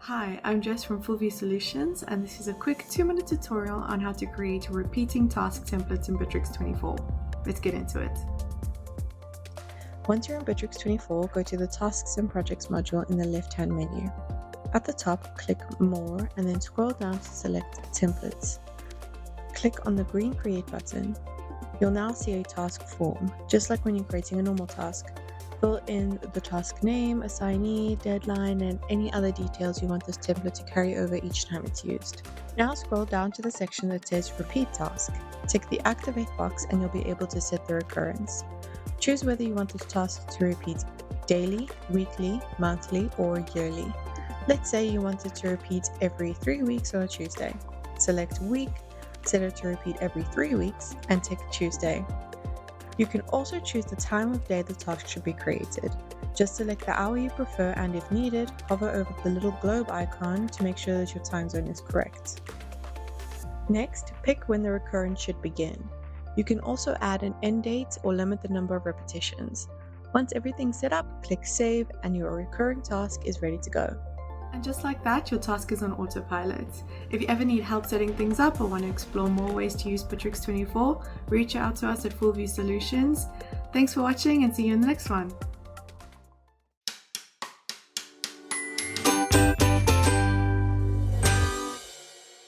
Hi, I'm Jess from Full View Solutions, and this is a quick 2-minute tutorial on how to create repeating task templates in Bitrix24. Let's get into it. Once you're in Bitrix24, go to the Tasks and Projects module in the left-hand menu. At the top, click More and then scroll down to select Templates. Click on the green Create button. You'll now see a task form, just like when you're creating a normal task. Fill in the task name, assignee, deadline, and any other details you want this template to carry over each time it's used. Now scroll down to the section that says Repeat Task. Tick the Activate box and you'll be able to set the recurrence. Choose whether you want this task to repeat daily, weekly, monthly, or yearly. Let's say you want it to repeat every 3 weeks on a Tuesday. Select Week, set it to repeat every 3 weeks, and tick Tuesday. You can also choose the time of day the task should be created. Just select the hour you prefer and if needed, hover over the little globe icon to make sure that your time zone is correct. Next, pick when the recurrence should begin. You can also add an end date or limit the number of repetitions. Once everything's set up, click Save and your recurring task is ready to go. And just like that, your task is on autopilot. If you ever need help setting things up or want to explore more ways to use Bitrix24, reach out to us at Full View Solutions. Thanks for watching and see you in the next one.